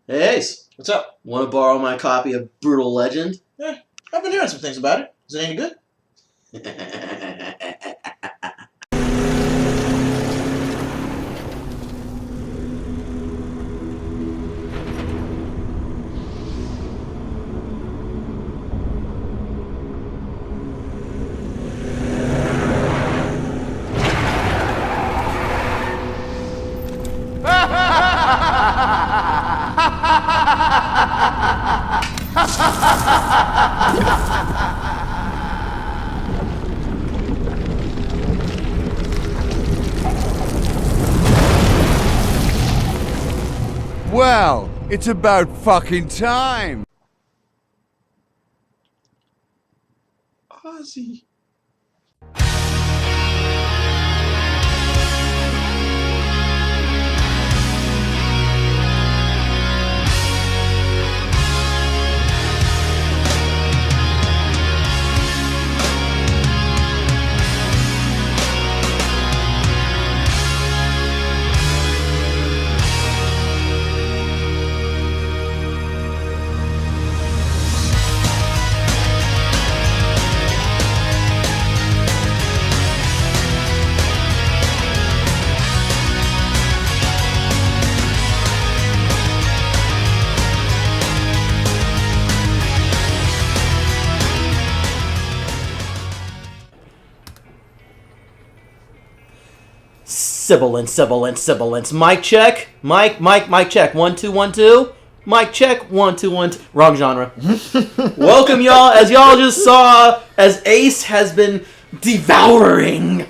Hey Ace, What's up? want to borrow my copy of Brutal Legend? Yeah, I've been hearing some things about it. Is it any good? Well, it's about fucking time. Ozzy. Sibilance. Mic check. Mic check. 1 2 1 2. Mic check. 1 2 1 2. Wrong genre. Welcome y'all. As y'all just saw, as Ace has been devouring.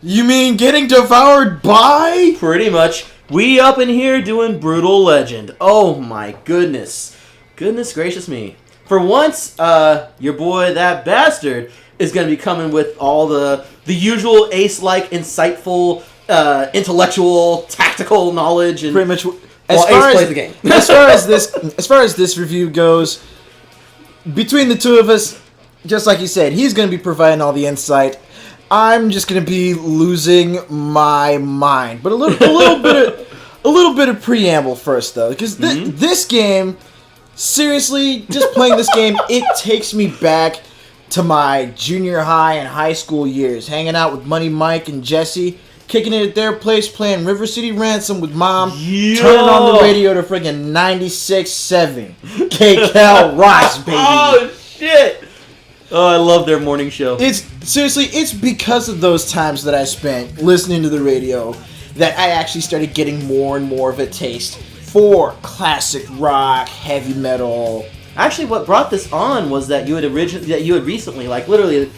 You mean getting devoured by? Pretty much. We up in here doing Brutal Legend. Oh my goodness. Goodness gracious me. For once, your boy, that bastard, is going to be coming with all the usual Ace-like, insightful, intellectual, tactical knowledge, and Pretty much. Ace plays the game. as far as this review goes, between the two of us, just like you said, he's going to be providing all the insight. I'm just going to be losing my mind. But a little bit of preamble first, though, because this game, seriously, just playing this game, it takes me back to my junior high and high school years, hanging out with Money Mike and Jesse, kicking it at their place, playing River City Ransom with Mom, turning on the radio to friggin' 96.7 KCal Rocks, baby. Oh, shit! Oh, I love their morning show. It's because of those times that I spent listening to the radio that I actually started getting more and more of a taste for classic rock, heavy metal. Actually, what brought this on was that you had recently, like literally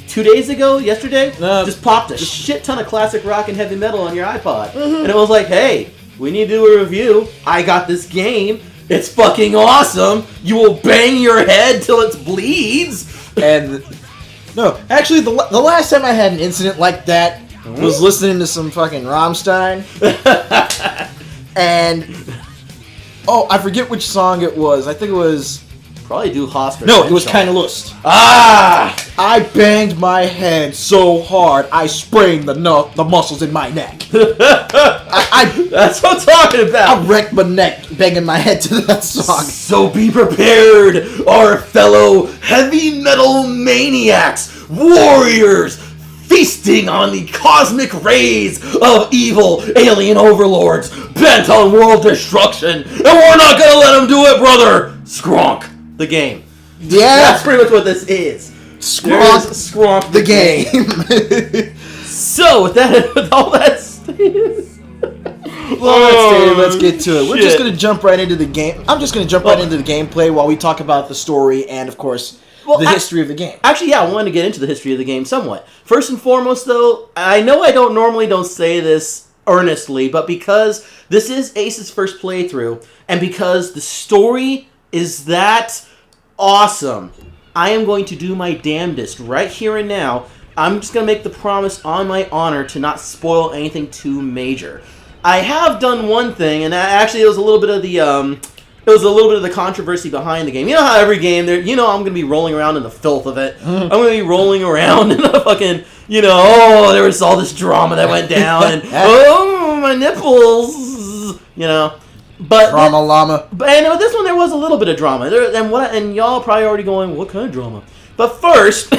2 days ago, yesterday, just popped a shit ton of classic rock and heavy metal on your iPod. And it was like, hey, we need to do a review. I got this game. It's fucking awesome. You will bang your head till it bleeds. And no, actually, the last time I had an incident like that was listening to some fucking Rammstein. And I forget which song it was. I think it was probably Du Hast. No, it was Keine Lust. Ah! I banged my head so hard I sprained the muscles in my neck. That's what I'm talking about. I wrecked my neck banging my head to that song. So be prepared, our fellow heavy metal maniacs, warriors, feasting on the cosmic rays of evil alien overlords bent on world destruction. And we're not gonna let them do it, brother. Skronk, the game. Yeah. That's pretty much what this is. Skronk the game. So, with all that stated, let's get to it. We're just going to jump right into the game. I'm just going to jump right into the gameplay while we talk about the story and, of course, the history of the game. Actually, yeah, I wanted to get into the history of the game somewhat. First and foremost, though, I know I normally don't say this earnestly, but because this is Ace's first playthrough, and because the story is that awesome, I am going to do my damnedest right here and now. I'm just going to make the promise on my honor to not spoil anything too major. I have done one thing, and actually it was a little bit of the controversy behind the game. You know how every game, I'm going to be rolling around in the filth of it. I'm going to be rolling around in the fucking, there was all this drama that went down, and, my nipples, But Drama llama. But and with this one, there was a little bit of drama. And y'all probably already going, what kind of drama? But first,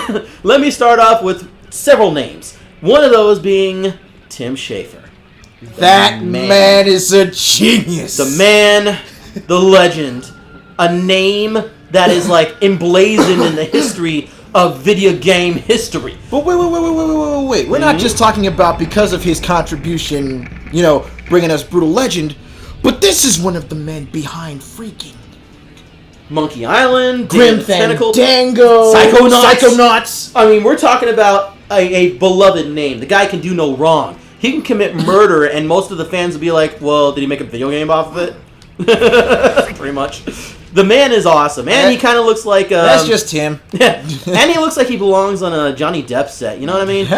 let me start off with several names. One of those being Tim Schafer. That man is a genius. The man, the legend. A name that is like emblazoned in the history of video game history. But wait. We're not just talking about because of his contribution, bringing us Brutal Legend, but this is one of the men behind freaking Monkey Island, Grim Fandango, Psychonauts. I mean, we're talking about a beloved name. The guy can do no wrong. He can commit murder, and most of the fans will be like, well, did he make a video game off of it? Pretty much. The man is awesome, and he kind of looks like... that's just him. Yeah, and he looks like he belongs on a Johnny Depp set, you know what I mean?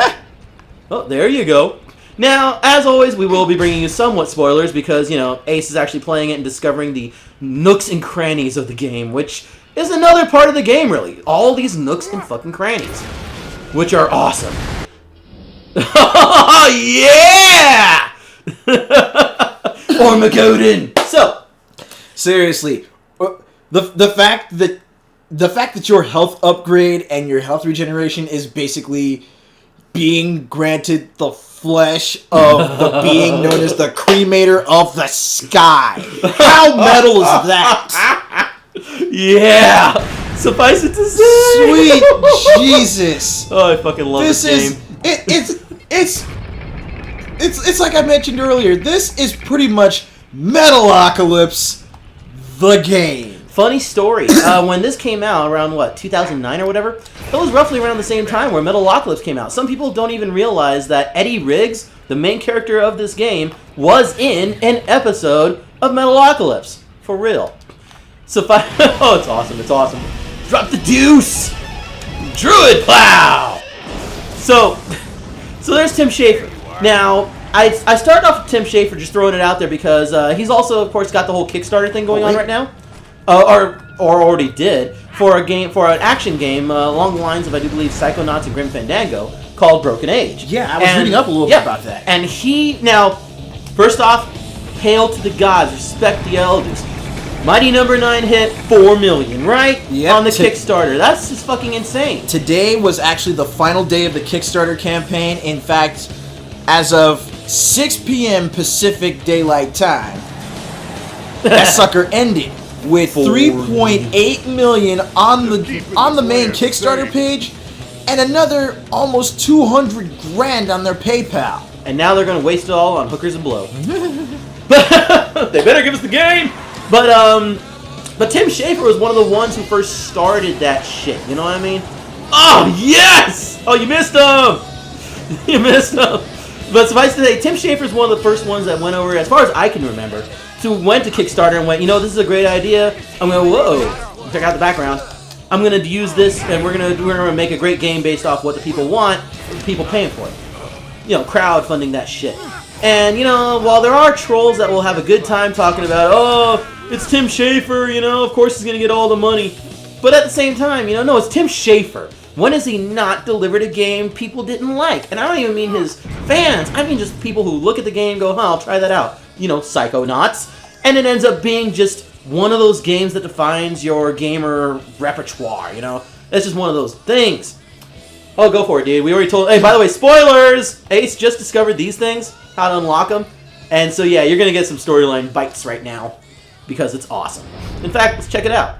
Oh, there you go. Now, as always, we will be bringing you somewhat spoilers because, Ace is actually playing it and discovering the nooks and crannies of the game, which is another part of the game, really. All these nooks and fucking crannies, which are awesome. Oh, yeah! Armageddon! So, seriously, the fact that your health upgrade and your health regeneration is basically being granted the flesh of the being known as the cremator of the sky. How metal is that? Yeah! Suffice it to say! Sweet Jesus! Oh, I fucking love this game. It's like I mentioned earlier, this is pretty much Metalocalypse, the game. Funny story, when this came out around, 2009 or whatever, it was roughly around the same time where Metalocalypse came out. Some people don't even realize that Eddie Riggs, the main character of this game, was in an episode of Metalocalypse. For real. So oh, it's awesome. Drop the deuce! Druid Plow! So there's Tim Schafer. Now, I started off with Tim Schafer, just throwing it out there because he's also, of course, got the whole Kickstarter thing going on right now. Or already did, for an action game along the lines of, I do believe, Psychonauts and Grim Fandango, called Broken Age. Yeah, I was reading up a little bit about that. And first off, hail to the gods, respect the elders. Mighty number 9 hit 4 million, right? Yep. On the Kickstarter. That's just fucking insane. Today was actually the final day of the Kickstarter campaign. In fact, as of 6 p.m. Pacific Daylight Time, that sucker ended with 3.8 million on the main Kickstarter page, and another almost 200 grand on their PayPal. And now they're gonna waste it all on hookers and blow. They better give us the game. But Tim Schafer was one of the ones who first started that shit. You know what I mean? Oh yes! Oh, you missed him. You missed him. But suffice to say, Tim Schafer is one of the first ones that went over, as far as I can remember, went to Kickstarter and went, this is a great idea. I'm going, whoa, check out the background. I'm going to use this, and we're gonna make a great game based off what the people want, the people paying for it. Crowdfunding that shit. And, while there are trolls that will have a good time talking about, oh, it's Tim Schafer, of course he's going to get all the money. But at the same time, no, it's Tim Schafer. When has he not delivered a game people didn't like? And I don't even mean his fans. I mean just people who look at the game and go, I'll try that out. Psychonauts. And it ends up being just one of those games that defines your gamer repertoire, It's just one of those things. Oh, go for it, dude. We already told... Hey, by the way, spoilers! Ace just discovered these things, how to unlock them. And so, yeah, you're going to get some storyline bites right now because it's awesome. In fact, let's check it out.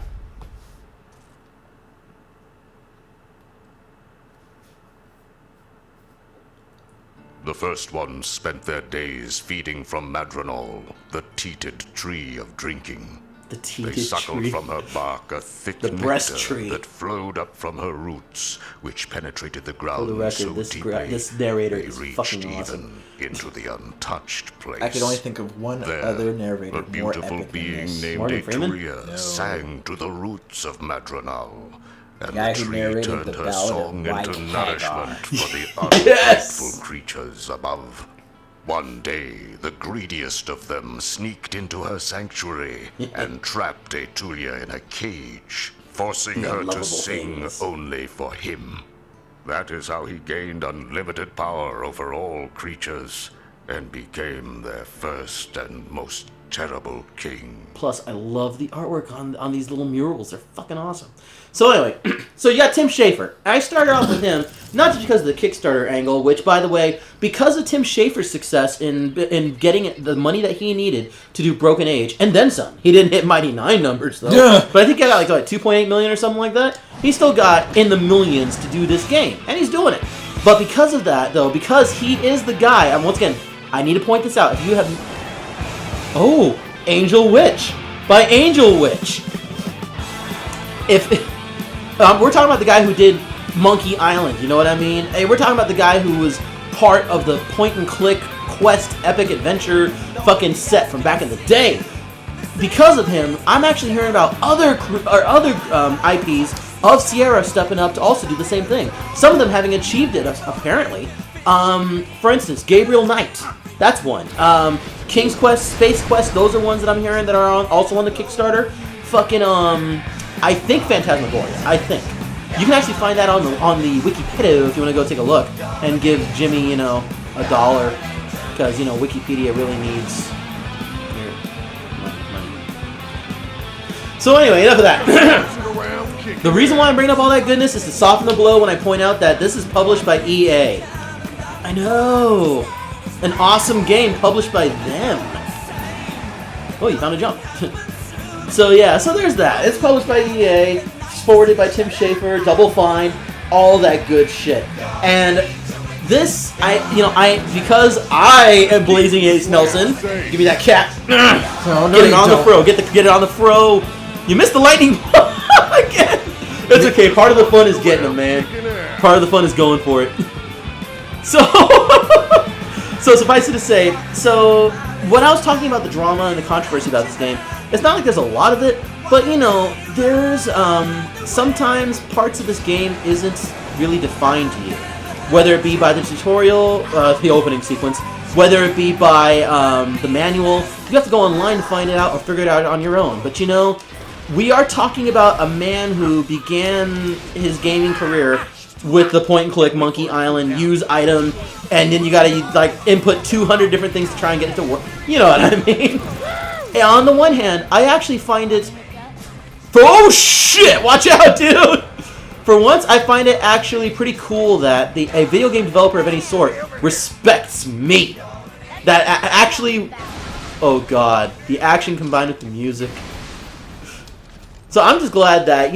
The first ones spent their days feeding from Madronol, the teated tree of drinking. The teated They suckled tree. from her bark a thick The breast nectar tree. that flowed up from her roots, which penetrated the ground For the record, so this deeply this narrator they is reached fucking even awesome. into the untouched place. I could only think of one There, other narrator a more beautiful epic than being this. named Morgan Freeman? Etruria sang to the roots of Madronal. And guy the who tree narrated turned the her Ballad of song White into Hagar. nourishment for the ungrateful Yes! creatures above. One day, the greediest of them sneaked into her sanctuary and trapped Etruria in a cage, forcing The her to unlovable sing things. only for him. That is how he gained unlimited power over all creatures and became their first and most terrible king. Plus, I love the artwork on these little murals. They're fucking awesome. So anyway, so you got Tim Schafer. I started off with him, not just because of the Kickstarter angle, which, by the way, because of Tim Schafer's success in getting the money that he needed to do Broken Age, and then some. He didn't hit Mighty 9 numbers, though. Yeah. But I think he got like 2.8 million or something like that. He still got in the millions to do this game, and he's doing it. But because of that, though, because he is the guy, and once again, I need to point this out. If you have... Oh, Angel Witch. By Angel Witch. We're talking about the guy who did Monkey Island, you know what I mean? Hey, we're talking about the guy who was part of the point-and-click quest epic adventure fucking set from back in the day. Because of him, I'm actually hearing about other IPs of Sierra stepping up to also do the same thing. Some of them having achieved it, apparently. For instance, Gabriel Knight. That's one. King's Quest, Space Quest, those are ones that I'm hearing that are also on the Kickstarter. Fucking, I think Phantasmagoria. I think. You can actually find that on the Wikipedia if you want to go take a look and give Jimmy, $1. Because, Wikipedia really needs your money. So anyway, enough of that. The reason why I'm bringing up all that goodness is to soften the blow when I point out that this is published by EA. I know. An awesome game published by them. Oh, you found a jump. So yeah, so there's that. It's published by EA, it's forwarded by Tim Schafer, Double Fine, all that good shit. And this, because I am Blazing Ace Nelson. Give me that cat. No, Get it on the fro. Get it on the fro. You missed the lightning again. It's okay. Part of the fun is getting them, man. Part of the fun is going for it. So suffice it to say, when I was talking about the drama and the controversy about this game, it's not like there's a lot of it, but there's sometimes parts of this game isn't really defined to you. Whether it be by the tutorial, the opening sequence, whether it be by the manual, you have to go online to find it out or figure it out on your own. But we are talking about a man who began his gaming career with the point-and-click Monkey Island, use item, and then you gotta input 200 different things to try and get it to work. You know what I mean? And on the one hand, I actually find it... Oh shit! Watch out, dude! For once, I find it actually pretty cool that a video game developer of any sort respects me. That actually... Oh god. The action combined with the music. So I'm just glad that,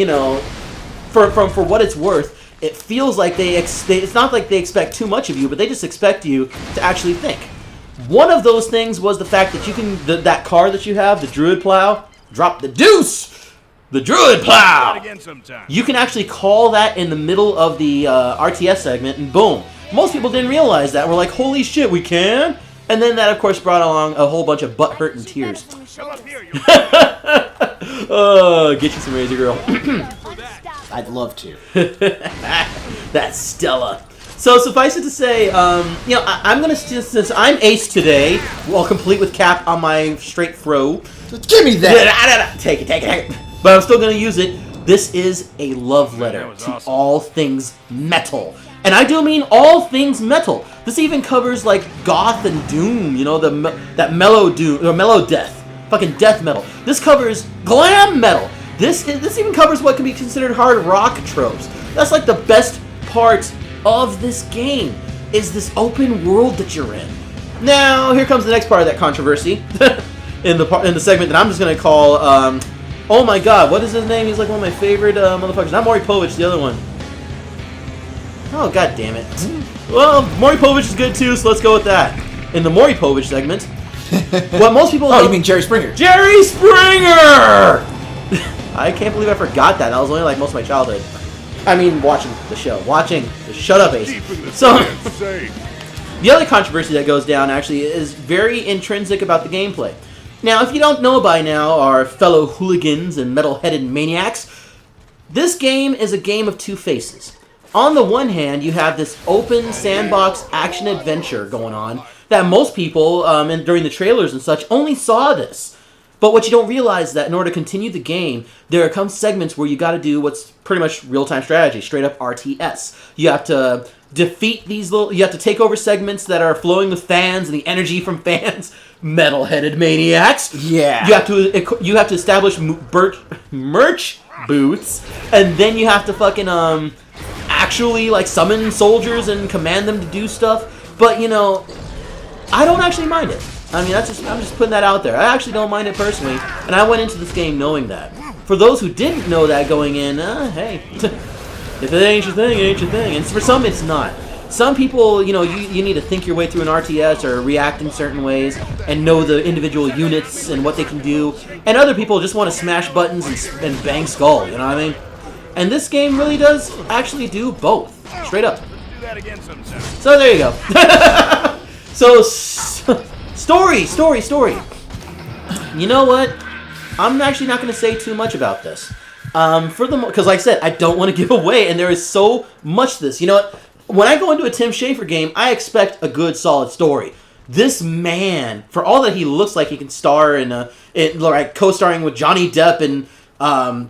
for what it's worth, it feels like it's not like they expect too much of you, but they just expect you to actually think. One of those things was the fact that you can, that car that you have, the Druid Plow, drop the deuce! The Druid Plow! You can actually call that in the middle of the RTS segment, and boom. Most people didn't realize that. We're like, holy shit, we can? And then that, of course, brought along a whole bunch of butt hurt and tears. Oh, get you some Razor Girl. I'd love to. That's Stella. So suffice it to say, I'm gonna since I'm ace today, well, complete with cap on my straight throw. Give me that. Take it. But I'm still gonna use it. This is a love letter to all things metal, and I do mean all things metal. This even covers like goth and doom. That mellow doom or mellow death, fucking death metal. This covers glam metal. This even covers what can be considered hard rock tropes. That's like the best part of this game, is this open world that you're in. Now, here comes the next part of that controversy in the segment that I'm just gonna call. Oh my God, what is his name? He's like one of my favorite motherfuckers. Not Maury Povich, the other one. Oh god damn it. Well, Maury Povich is good too, so let's go with that. In the Maury Povich segment, what most people. Oh, you mean Jerry Springer? Jerry Springer! I can't believe I forgot that. That was only like most of my childhood. I mean, watching the show. Shut up, Ace. So, the other controversy that goes down actually is very intrinsic about the gameplay. Now, if you don't know by now, our fellow hooligans and metal-headed maniacs, this game is a game of two faces. On the one hand, you have this open sandbox action-adventure going on that most people, during the trailers and such, only saw this. But what you don't realize is that in order to continue the game, there comes segments where you got to do what's pretty much real-time strategy, straight up RTS. You have to defeat you have to take over segments that are flowing with fans and the energy from fans. Metal-headed maniacs. Yeah. You have to establish merch booths, and then you have to fucking actually like summon soldiers and command them to do stuff. But I don't actually mind it. I mean, I'm just putting that out there. I actually don't mind it personally, and I went into this game knowing that. For those who didn't know that going in, hey, if it ain't your thing, it ain't your thing. And for some, it's not. Some people, you need to think your way through an RTS or react in certain ways and know the individual units and what they can do. And other people just want to smash buttons and bang skull, you know what I mean? And this game really does actually do both, straight up. So there you go. So, story. You know what? I'm actually not going to say too much about this. Because like I said, I don't want to give away, and there is so much to this. You know what? When I go into a Tim Schafer game, I expect a good, solid story. This man, for all that he looks like he can star in like co-starring with Johnny Depp in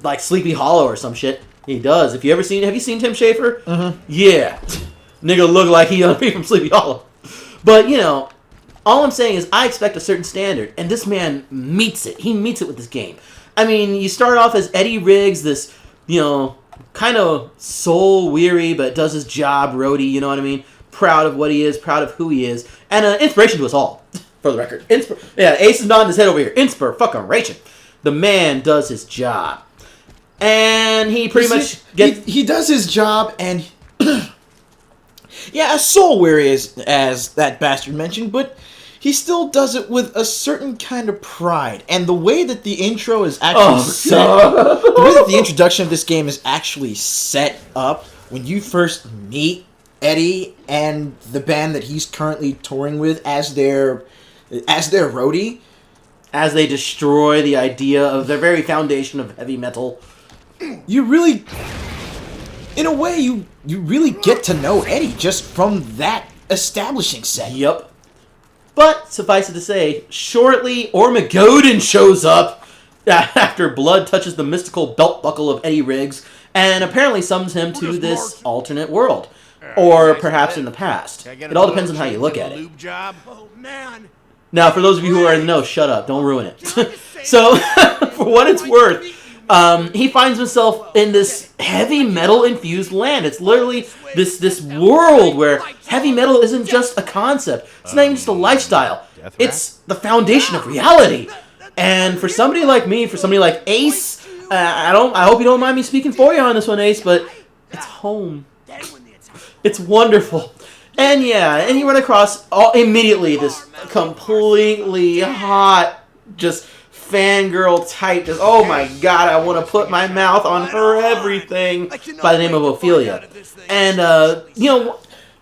like Sleepy Hollow or some shit, he does. Have you seen Tim Schafer? Mm-hmm. Yeah, nigga look like he from Sleepy Hollow. But all I'm saying is I expect a certain standard, and this man meets it. He meets it with this game. I mean, you start off as Eddie Riggs, this kind of soul-weary, but does his job, roadie, you know what I mean? Proud of what he is, proud of who he is, and an inspiration to us all, for the record. Ace is nodding his head over here. Inspiration. The man does his job. And he pretty much gets... He does his job, and... yeah, soul-weary as that bastard mentioned, but... he still does it with a certain kind of pride. And the way that the intro is actually the way that the introduction of this game is actually set up, when you first meet Eddie and the band that he's currently touring with as their roadie, as they destroy the idea of the very foundation of heavy metal, you really, in a way, you really get to know Eddie just from that establishing set. Yep. But, suffice it to say, shortly, Ormagoden shows up after blood touches the mystical belt buckle of Eddie Riggs and apparently summons him to this alternate world. Or perhaps in the past. It all depends on how you look at it. Now, for those of you who are in the know, shut up. Don't ruin it. So, for what it's worth, he finds himself in this heavy metal-infused land. It's literally this world where heavy metal isn't just a concept. It's not even just a lifestyle. It's the foundation of reality. And for somebody like me, for somebody like Ace, I hope you don't mind me speaking for you on this one, Ace, but it's home. It's wonderful. And yeah, and you run across immediately this completely hot, just fangirl type, just, oh my god, I want to put my mouth on her everything, by the name of Ophelia. And,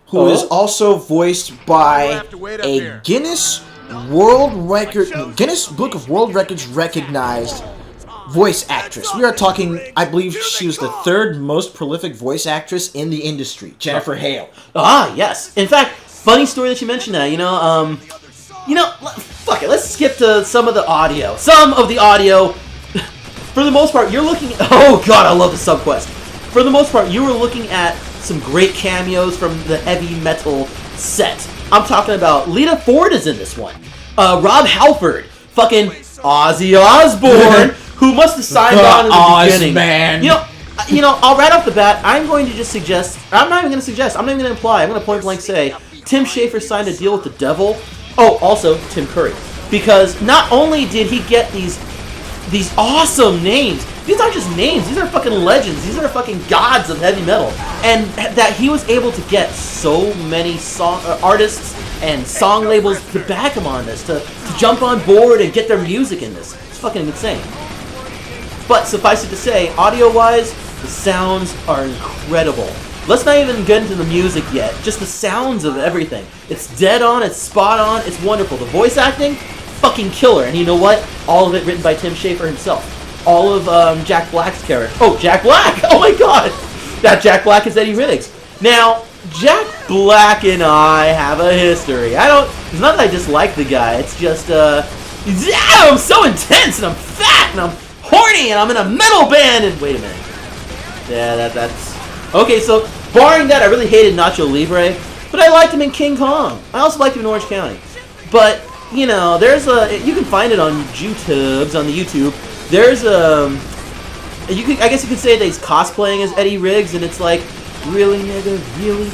who is also voiced by a Guinness Book of World Records recognized voice actress. We are talking, I believe she was the third most prolific voice actress in the industry, Jennifer Hale. Ah, yes. In fact, funny story that you mentioned that, fuck it, let's skip to some of the audio. For the most part, you're looking... oh god, I love the subquest. For the most part, you were looking at some great cameos from the heavy metal set. I'm talking about Lita Ford is in this one. Rob Halford. Fucking Ozzy Osbourne, who must have signed on in the beginning. Man. I'll right off the bat, I'm going to just suggest... I'm not even going to suggest. I'm not even going to imply. I'm going to point blank say, Tim Schafer signed a deal with the devil. Oh, also Tim Curry. Because not only did he get these awesome names, these aren't just names, these are fucking legends, these are fucking gods of heavy metal. And that he was able to get so many artists and song labels to back him on this, to jump on board and get their music in this. It's fucking insane. But suffice it to say, audio-wise, the sounds are incredible. Let's not even get into the music yet. Just the sounds of everything. It's dead on, it's spot on, it's wonderful. The voice acting, fucking killer. And you know what? All of it written by Tim Schafer himself. All of Jack Black's character. Oh, Jack Black! Oh my god! That Jack Black is Eddie Riggs. Now, Jack Black and I have a history. It's not that I dislike the guy. It's just, Yeah, I'm so intense, and I'm fat, and I'm horny, and I'm in a metal band, and wait a minute. Yeah, that's... Okay, so, barring that, I really hated Nacho Libre, but I liked him in King Kong. I also liked him in Orange County. But, you know, there's a... You can find it on YouTubes, on the YouTube. There's a... I guess you could say that he's cosplaying as Eddie Riggs, and it's like, really, nigga, really?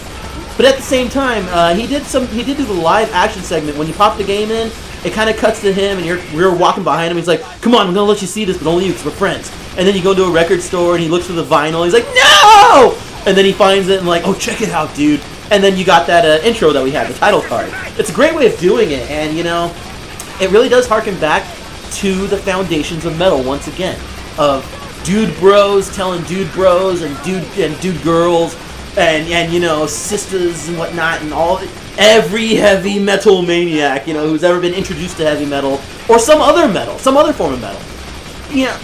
But at the same time, he did do the live action segment. When you pop the game in, it kind of cuts to him, and we're walking behind him. He's like, "Come on, I'm gonna let you see this, but only you, because we're friends." And then you go to a record store, and he looks for the vinyl. He's like, "No!" And then he finds it, and like, "Oh, check it out, dude." And then you got that intro that we had, the title card. It's a great way of doing it, and you know, it really does harken back to the foundations of metal once again, of dude bros telling dude bros and dude girls. And you know, sisters and whatnot, and every heavy metal maniac, you know, who's ever been introduced to heavy metal or some other form of metal. Yeah,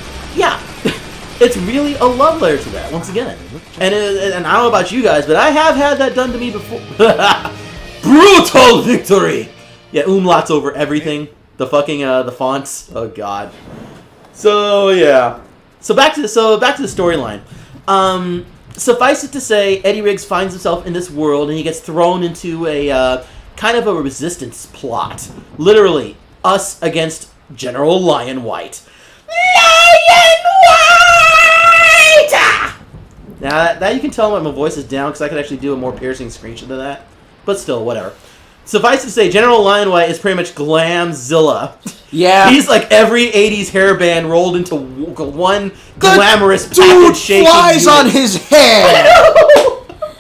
it's really a love letter to that once again. And I don't know about you guys, but I have had that done to me before. Brutal victory. Yeah, umlauts over everything. The fucking the fonts. Oh god. So yeah. So back to the storyline. Suffice it to say, Eddie Riggs finds himself in this world, and he gets thrown into a kind of a resistance plot. Literally, us against General Lion White. Lion White! Now, that you can tell my voice is down, because I could actually do a more piercing screenshot of that. But still, whatever. Suffice to say, General Lion White is pretty much Glamzilla. Yeah. He's like every 80s hairband rolled into one glamorous dude shaking flies unit. on his hair.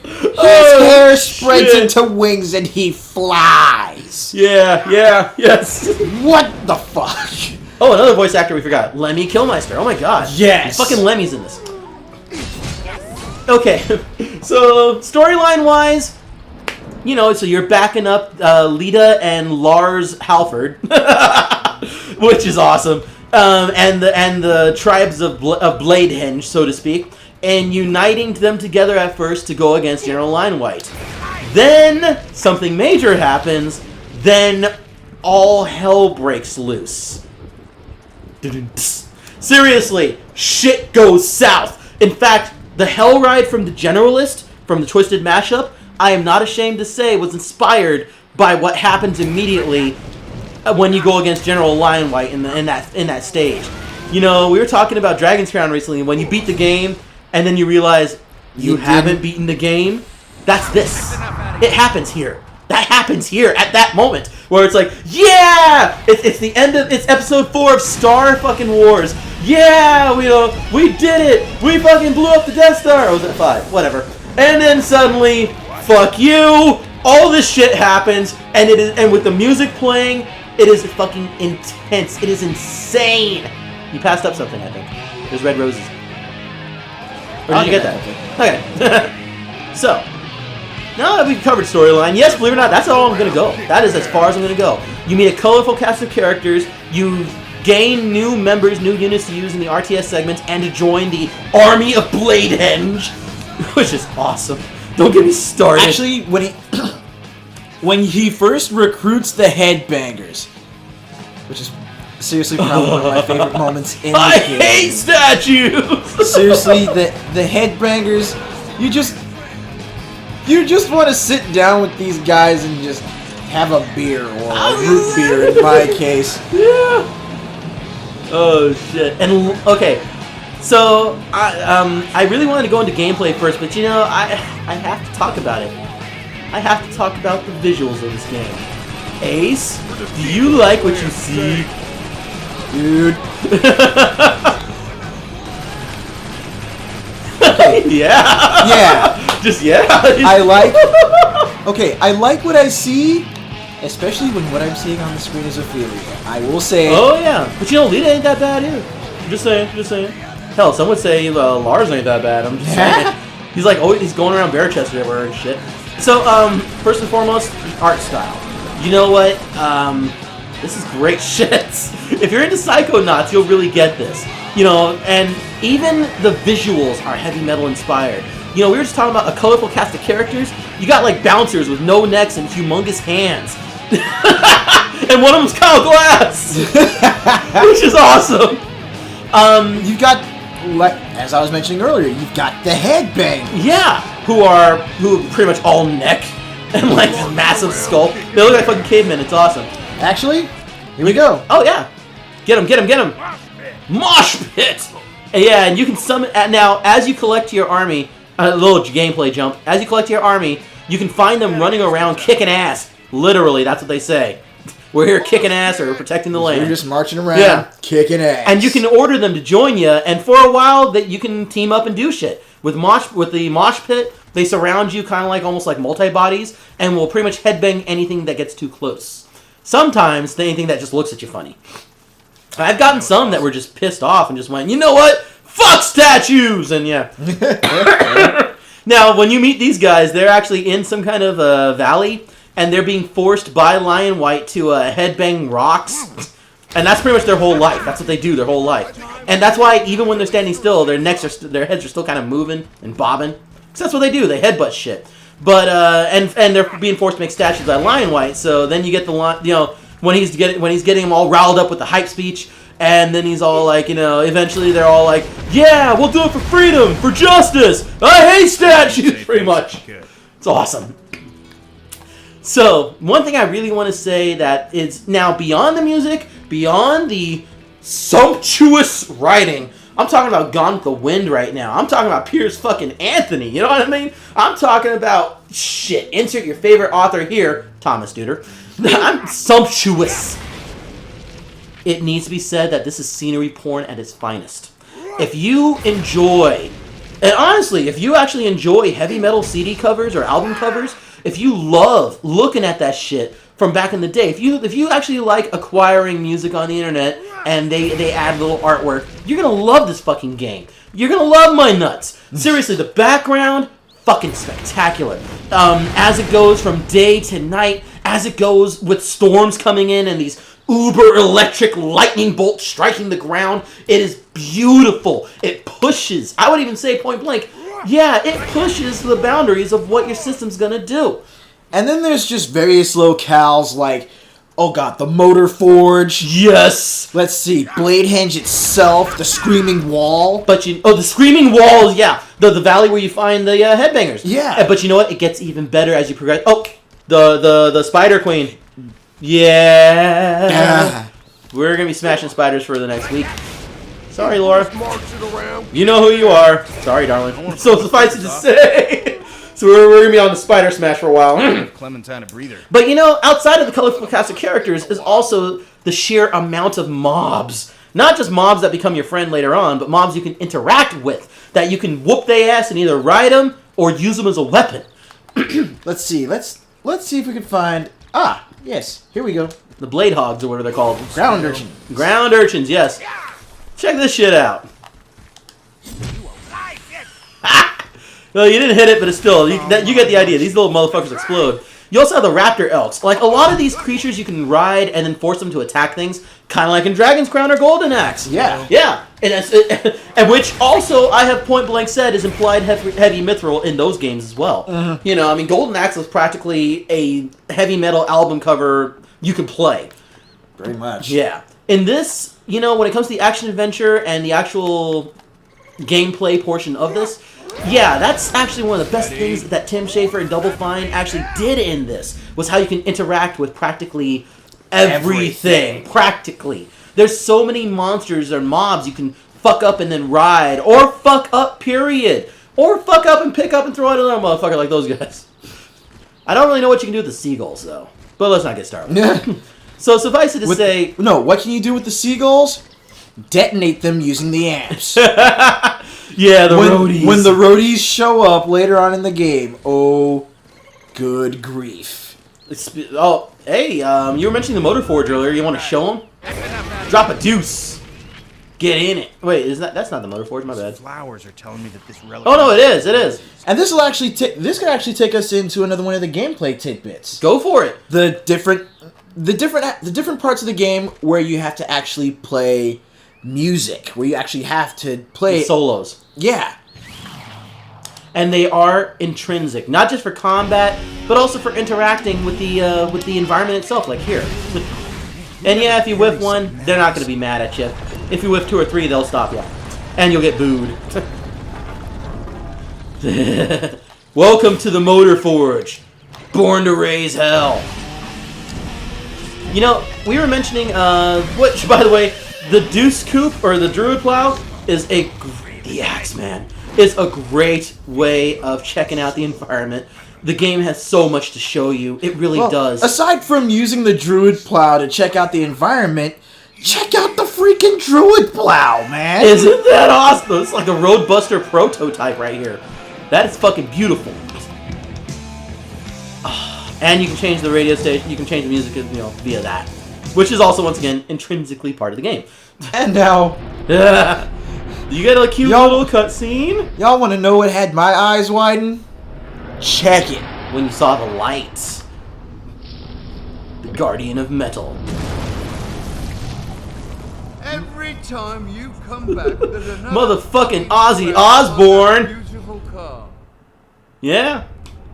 His hair spreads into wings and he flies. Yes. What the fuck? Oh, another voice actor we forgot. Lemmy Kilmister. Oh my god. Yes. Fucking Lemmy's in this. Okay. So, storyline-wise, you know, so you're backing up Lita and Lars Halford, which is awesome, and the tribes of Bladehenge, so to speak, and uniting them together at first to go against General Lion White. Then something major happens. Then all hell breaks loose. Seriously, shit goes south. In fact, the hell ride from the Generalist, from the Twisted Mashup, I am not ashamed to say, was inspired by what happens immediately when you go against General Lion White in that stage. You know, we were talking about Dragon's Crown recently. When you beat the game and then you realize you haven't beaten the game, that's this. It happens here. That happens here at that moment where it's like, yeah, it's the end of episode 4 of Star fucking Wars. Yeah, we did it. We fucking blew up the Death Star. Or was it 5? Whatever. And then suddenly, fuck you! All this shit happens, and with the music playing, it is fucking intense. It is insane. You passed up something, I think. There's red roses. Or did you get that? Okay. So, now that we've covered storyline, yes, believe it or not, that's all I'm gonna go. That is as far as I'm gonna go. You meet a colorful cast of characters. You gain new members, new units to use in the RTS segments, and to join the Army of Bladehenge, which is awesome. Don't get me started. Actually, when he first recruits the Headbangers, which is seriously probably one of my favorite moments in the game. I hate statues! Seriously, the Headbangers, you just want to sit down with these guys and just have a beer, or a root beer in my case. Yeah. Oh shit. And okay. So, I really wanted to go into gameplay first, but you know, I have to talk about it. I have to talk about the visuals of this game. Ace, do you like what you see? Dude. Yeah. Yeah. Just yeah. I like what I see, especially when what I'm seeing on the screen is Ophelia. I will say. Oh yeah, but you know, Lita ain't that bad either. Just saying. Hell, some would say Lars ain't that bad. I'm just saying. He's like, oh, he's going around bare chested everywhere and shit. So, first and foremost, the art style. You know what? This is great shit. If you're into Psychonauts, you'll really get this. You know, and even the visuals are heavy metal inspired. You know, we were just talking about a colorful cast of characters. You got like bouncers with no necks and humongous hands. And one of them's Kyle Glass, which is awesome. You've got, like, as I was mentioning earlier, you've got the headbang. Yeah, who are pretty much all neck and like this massive skull. They look like fucking cavemen. It's awesome. Actually, here we go. Oh yeah, get him! Mosh pit. And yeah, and you can summon now as you collect your army. A little gameplay jump. As you collect your army, you can find them running around kicking ass. Literally, that's what they say. We're here kicking ass or protecting the land. You're just marching around, kicking ass. And you can order them to join you, and for a while that you can team up and do shit. With the mosh pit, they surround you kind of like almost like multi-bodies, and will pretty much headbang anything that gets too close. Sometimes anything that just looks at you funny. I've gotten some that were just pissed off and just went, you know what? Fuck statues! And yeah. Now, when you meet these guys, they're actually in some kind of valley, and they're being forced by Lion White to headbang rocks. And that's pretty much their whole life. That's what they do their whole life. And that's why even when they're standing still, their heads are still kind of moving and bobbing. Because that's what they do. They headbutt shit. But and they're being forced to make statues by Lion White. So then you get the when he's getting them all riled up with the hype speech, and then he's all like, eventually they're all like, yeah, we'll do it for freedom, for justice. I hate statues, pretty much. It's awesome. So, one thing I really want to say that is now beyond the music, beyond the sumptuous writing, I'm talking about Gone with the Wind right now. I'm talking about Piers fucking Anthony, you know what I mean? I'm talking about, shit, insert your favorite author here, Thomas Duder. I'm sumptuous. It needs to be said that this is scenery porn at its finest. If you enjoy, and honestly, if you actually enjoy heavy metal CD covers or album covers, if you love looking at that shit from back in the day, if you actually like acquiring music on the internet and they add little artwork, you're gonna love this fucking game. You're gonna love my nuts. Seriously, the background, fucking spectacular. As it goes from day to night, as it goes with storms coming in and these uber electric lightning bolts striking the ground, it is beautiful. It pushes, I would even say point blank, yeah, it pushes the boundaries of what your system's gonna do. And then there's just various locales like, oh god, the Motor Forge. Yes. Let's see, Bladehenge itself, the Screaming Wall. But the Screaming Wall, yeah, the valley where you find the headbangers. Yeah. But you know what? It gets even better as you progress. Oh, the Spider Queen. Yeah. We're gonna be smashing spiders for the next week. Sorry, Laura. You know who you are. Sorry, darling. So suffice it to say. So we're going to be on the spider smash for a while. Clementine a breather. But outside of the colorful cast of characters is also the sheer amount of mobs. Not just mobs that become your friend later on, but mobs you can interact with. That you can whoop their ass and either ride them or use them as a weapon. Let's see. Let's see if we can find... Ah, yes. Here we go. The Blade Hogs, or whatever they're called. Ground urchins. Ground urchins, yes. Check this shit out. No, you didn't hit it, but it's still, you get the idea. These little motherfuckers explode. You also have the raptor elks. Like, a lot of these creatures you can ride and then force them to attack things, kind of like in Dragon's Crown or Golden Axe. Yeah. Yeah. And which also, I have point blank said, is implied heavy mithril in those games as well. Uh-huh. Golden Axe is practically a heavy metal album cover you can play. Pretty much. Yeah. In this, when it comes to the action-adventure and the actual gameplay portion of this, yeah, that's actually one of the best things that Tim Schafer and Double Fine actually did in this, was how you can interact with practically everything. Practically. There's so many monsters or mobs you can fuck up and then ride, or fuck up, period. Or fuck up and pick up and throw out another motherfucker like those guys. I don't really know what you can do with the seagulls, though. But let's not get started. So suffice it to say... No, what can you do with the seagulls? Detonate them using the amps. Yeah, roadies. When the roadies show up later on in the game, oh, good grief. Hey, you were mentioning the Motor Forge earlier. You want to show them? Drop a deuce. Get in it. Wait, that's not the Motor Forge? My bad. Flowers are telling me that this relic. Oh no, it is. It is. And this could actually take us into another one of the gameplay tidbits. Go for it. The different parts of the game where you have to actually play music, where you actually have to play the solos. Yeah. and they are intrinsic, not just for combat, but also for interacting with the environment itself, like here. And yeah, if you whiff one, they're not going to be mad at you. If you whiff 2 or 3, they'll stop you. And you'll get booed. Welcome to the Motor Forge. Born to raise hell. You know, we were mentioning, which, by the way, the Deuce Coupe, or the Druid Plow, is the Axeman, is a great way of checking out the environment. The game has so much to show you. It really does. Aside from using the Druid Plow to check out the environment, check out the freaking Druid Plow, man! Isn't that awesome? It's like a Roadbuster prototype right here. That is fucking beautiful. And you can change the radio station, you can change the music, via that. Which is also, once again, intrinsically part of the game. And now... You get a cute little cutscene. Y'all want to know what had my eyes widen? Check it. When you saw the lights. The Guardian of Metal. Every time you come back, there's another Motherfucking Ozzy Osbourne. Beautiful car. Yeah.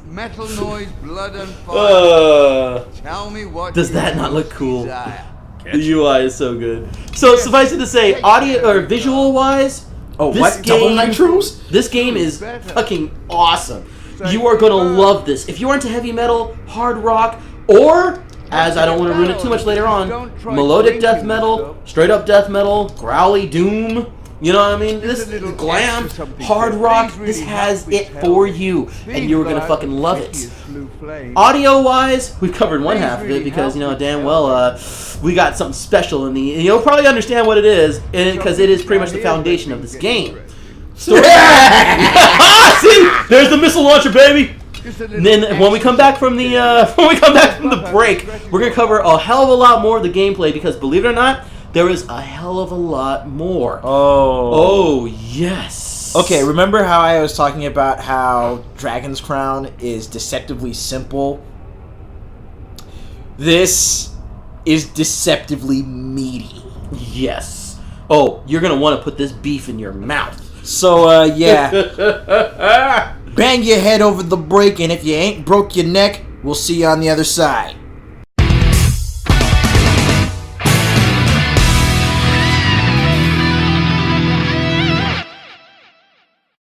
Metal noise, blood and fire. Tell me what. Does that not look cool? Desire. The UI is so good. So suffice it to say, audio or visual wise, Oh, what? Double nitros? This game is fucking awesome. You are gonna love this. If you are into heavy metal, hard rock, or, as I don't want to ruin it too much later on, melodic death metal, straight up death metal, growly doom, you know what I mean? This glam, hard rock, this has it for you, and you're gonna fucking love it. Audio wise, we've covered one half of it because, damn well, we got something special in the, you'll probably understand what it is, because it is pretty much the foundation of this game. Story. See, there's the missile launcher, baby. And then when we come back from the break, we're gonna cover a hell of a lot more of the gameplay because, believe it or not, there is a hell of a lot more. Oh yes. Okay, remember how I was talking about how Dragon's Crown is deceptively simple? This is deceptively meaty. Yes. Oh, you're gonna want to put this beef in your mouth. So, yeah. Bang your head over the brake, and if you ain't broke your neck, we'll see you on the other side.